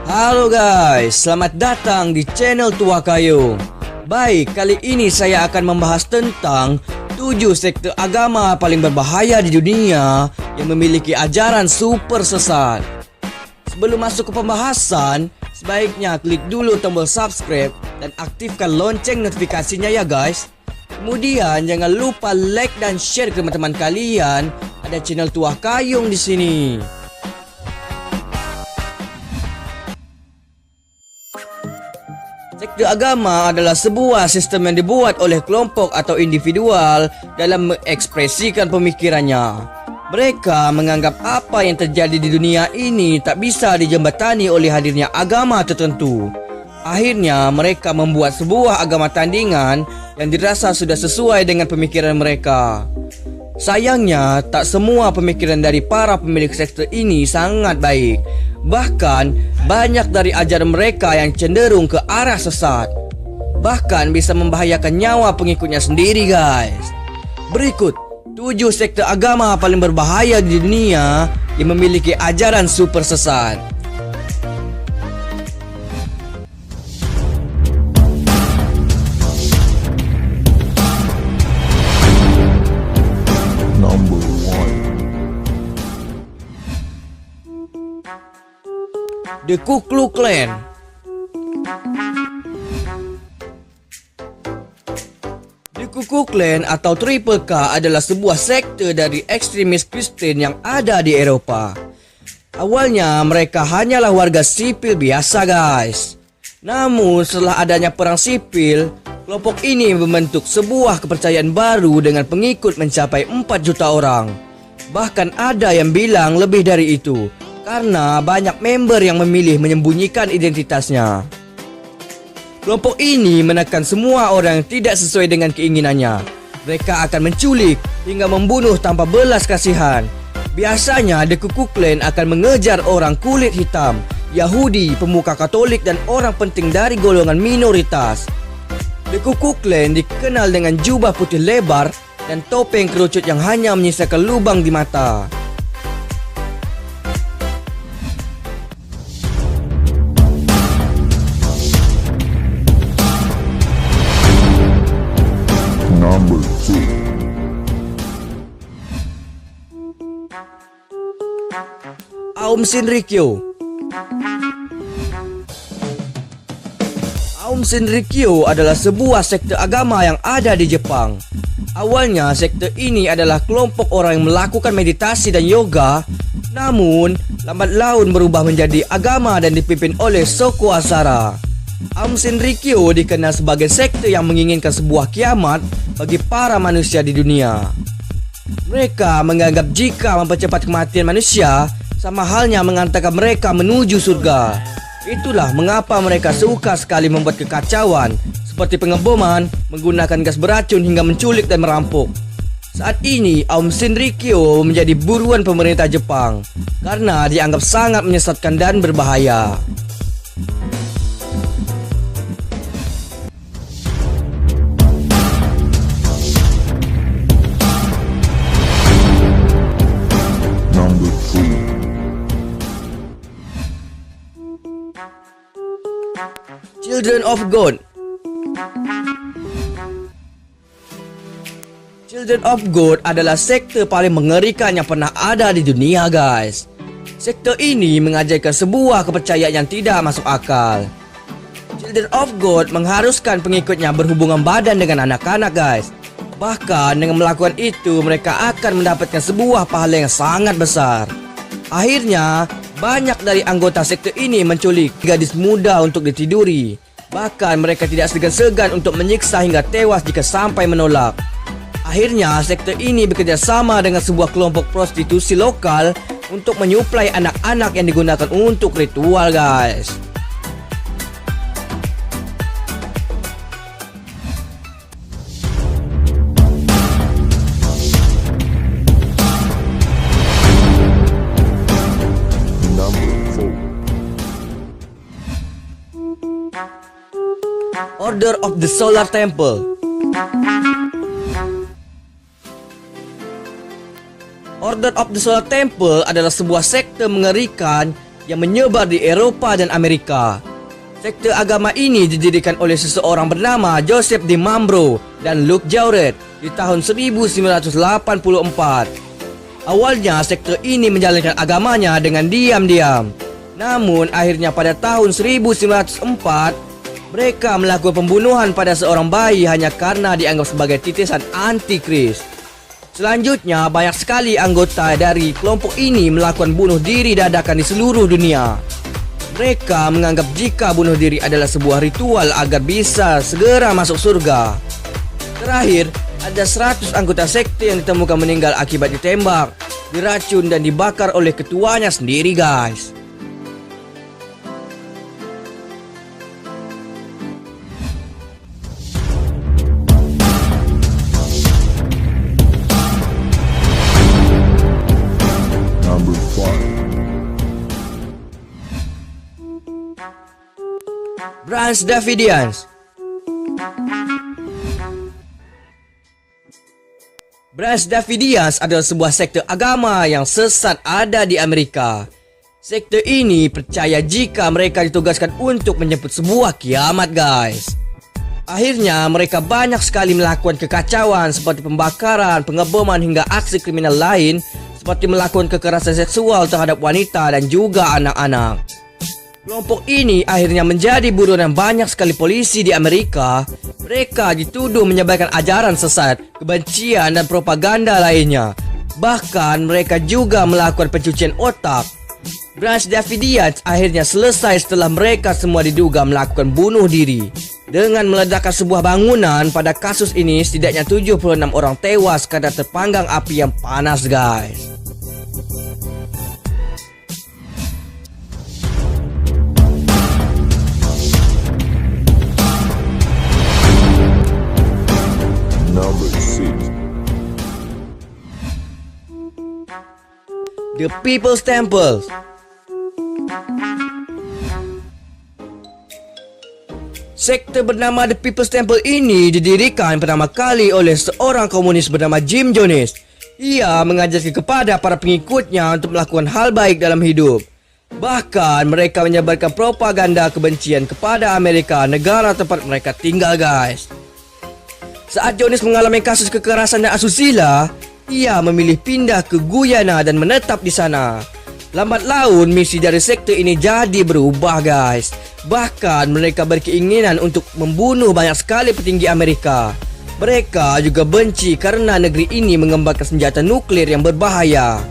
Halo guys, selamat datang di channel Tua Kayung. Baik, kali ini saya akan membahas tentang 7 sekte agama paling berbahaya di dunia yang memiliki ajaran super sesat. Sebelum masuk ke pembahasan, sebaiknya klik dulu tombol subscribe dan aktifkan lonceng notifikasinya ya guys. Kemudian jangan lupa like dan share ke teman-teman kalian. Ada channel Tua Kayung di sini. Sekte agama adalah sebuah sistem yang dibuat oleh kelompok atau individual dalam mengekspresikan pemikirannya. Mereka menganggap apa yang terjadi di dunia ini tak bisa dijembatani oleh hadirnya agama tertentu. Akhirnya mereka membuat sebuah agama tandingan yang dirasa sudah sesuai dengan pemikiran mereka. Sayangnya, tak semua pemikiran dari para pemilik sekte ini sangat baik. Bahkan, banyak dari ajaran mereka yang cenderung ke arah sesat. Bahkan bisa membahayakan nyawa pengikutnya sendiri guys. Berikut 7 sekte agama paling berbahaya di dunia yang memiliki ajaran super sesat. The Ku Klux Klan. The Ku Klux Klan atau Triple K adalah sebuah sekte dari ekstremis Kristen yang ada di Eropa. Awalnya mereka hanyalah warga sipil biasa guys. Namun setelah adanya perang sipil, kelompok ini membentuk sebuah kepercayaan baru dengan pengikut mencapai 4 juta orang. Bahkan ada yang bilang lebih dari itu, karena banyak member yang memilih menyembunyikan identitasnya. Kelompok ini menekan semua orang yang tidak sesuai dengan keinginannya. Mereka akan menculik hingga membunuh tanpa belas kasihan. Biasanya The Ku Klux Klan akan mengejar orang kulit hitam, Yahudi, pemuka Katolik dan orang penting dari golongan minoritas. The Ku Klux Klan dikenal dengan jubah putih lebar dan topeng kerucut yang hanya menyisakan lubang di mata. Aum Shinrikyo. Aum Shinrikyo adalah sebuah sekte agama yang ada di Jepang. Awalnya sekte ini adalah kelompok orang yang melakukan meditasi dan yoga. Namun lambat laun berubah menjadi agama dan dipimpin oleh Shoko Asara. Aum Shinrikyo dikenal sebagai sekte yang menginginkan sebuah kiamat bagi para manusia di dunia. Mereka menganggap jika mempercepat kematian manusia sama halnya mengantarkan mereka menuju surga. Itulah mengapa mereka suka sekali membuat kekacauan seperti pengeboman, menggunakan gas beracun hingga menculik dan merampok. Saat ini Aum Shinrikyo menjadi buruan pemerintah Jepang karena dianggap sangat menyesatkan dan berbahaya. Children of God. Children of God adalah sekte paling mengerikan yang pernah ada di dunia guys. Sekte ini mengajarkan sebuah kepercayaan yang tidak masuk akal. Children of God mengharuskan pengikutnya berhubungan badan dengan anak-anak guys. Bahkan dengan melakukan itu mereka akan mendapatkan sebuah pahala yang sangat besar. Akhirnya banyak dari anggota sekte ini menculik gadis muda untuk ditiduri. Bahkan mereka tidak segan-segan untuk menyiksa hingga tewas jika sampai menolak. Akhirnya sekte ini bekerja sama dengan sebuah kelompok prostitusi lokal untuk menyuplai anak-anak yang digunakan untuk ritual guys. Order of the Solar Temple. Order of the Solar Temple adalah sebuah sekte mengerikan yang menyebar di Eropah dan Amerika. Sekte agama ini didirikan oleh seseorang bernama Joseph Di Mambro dan Luke Jauret di tahun 1984. Awalnya sekte ini menjalankan agamanya dengan diam-diam. Namun akhirnya pada tahun 1904 mereka melakukan pembunuhan pada seorang bayi hanya karena dianggap sebagai titisan antikris. Selanjutnya banyak sekali anggota dari kelompok ini melakukan bunuh diri dadakan di seluruh dunia. Mereka menganggap jika bunuh diri adalah sebuah ritual agar bisa segera masuk surga. Terakhir, ada 100 anggota sekte yang ditemukan meninggal akibat ditembak, diracun dan dibakar oleh ketuanya sendiri, guys. Branch Davidians. Branch Davidians adalah sebuah sekte agama yang sesat ada di Amerika. Sekte ini percaya jika mereka ditugaskan untuk menjemput sebuah kiamat, guys. Akhirnya mereka banyak sekali melakukan kekacauan seperti pembakaran, pengeboman hingga aksi kriminal lain seperti melakukan kekerasan seksual terhadap wanita dan juga anak-anak. Kelompok ini akhirnya menjadi buronan banyak sekali polisi di Amerika. Mereka dituduh menyebarkan ajaran sesat, kebencian dan propaganda lainnya. Bahkan mereka juga melakukan pencucian otak. Branch Davidians akhirnya selesai setelah mereka semua diduga melakukan bunuh diri. Dengan meledakkan sebuah bangunan, pada kasus ini setidaknya 76 orang tewas karena terpanggang api yang panas, guys. The People's Temple. Sekte bernama The People's Temple ini didirikan pertama kali oleh seorang komunis bernama Jim Jones. Ia mengajarkan kepada para pengikutnya untuk melakukan hal baik dalam hidup. Bahkan mereka menyebarkan propaganda kebencian kepada Amerika, negara tempat mereka tinggal, guys. Saat Jones mengalami kasus kekerasan dan asusila, ia memilih pindah ke Guyana dan menetap di sana. Lambat laun misi dari sekte ini jadi berubah, guys. Bahkan mereka berkeinginan untuk membunuh banyak sekali petinggi Amerika. Mereka juga benci karena negeri ini mengembangkan senjata nuklir yang berbahaya.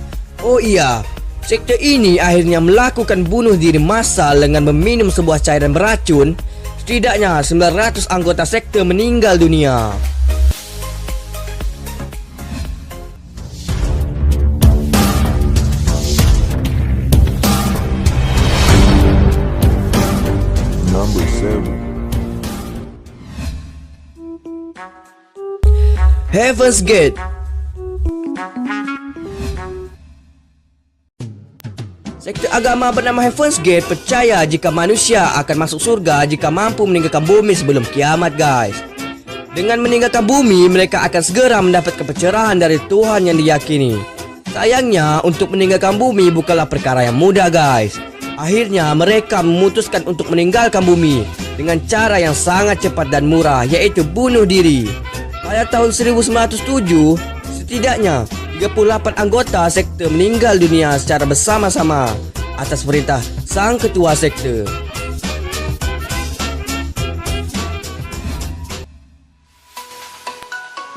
Oh iya, sekte ini akhirnya melakukan bunuh diri massal dengan meminum sebuah cairan beracun. Setidaknya 900 anggota sekte meninggal dunia. Heaven's Gate. Sekte agama bernama Heaven's Gate percaya jika manusia akan masuk surga jika mampu meninggalkan bumi sebelum kiamat, guys. Dengan meninggalkan bumi, mereka akan segera mendapatkan pencerahan dari Tuhan yang diyakini. Sayangnya, untuk meninggalkan bumi bukanlah perkara yang mudah, guys. Akhirnya mereka memutuskan untuk meninggalkan bumi dengan cara yang sangat cepat dan murah, yaitu bunuh diri. Pada tahun 1907, setidaknya 38 anggota sekte meninggal dunia secara bersama-sama atas perintah sang ketua sekte.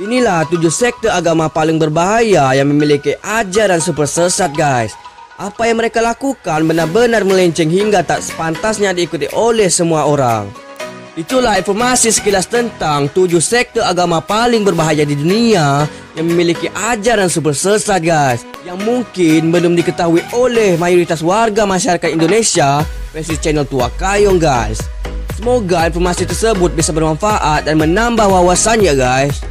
Inilah 7 sekte agama paling berbahaya yang memiliki ajaran super sesat, guys. Apa yang mereka lakukan benar-benar melenceng hingga tak sepantasnya diikuti oleh semua orang. Itulah informasi sekilas tentang 7 sekte agama paling berbahaya di dunia yang memiliki ajaran super sesat, guys, yang mungkin belum diketahui oleh mayoritas warga masyarakat Indonesia versi channel Tua Kayong, guys. Semoga informasi tersebut bisa bermanfaat dan menambah wawasannya, guys.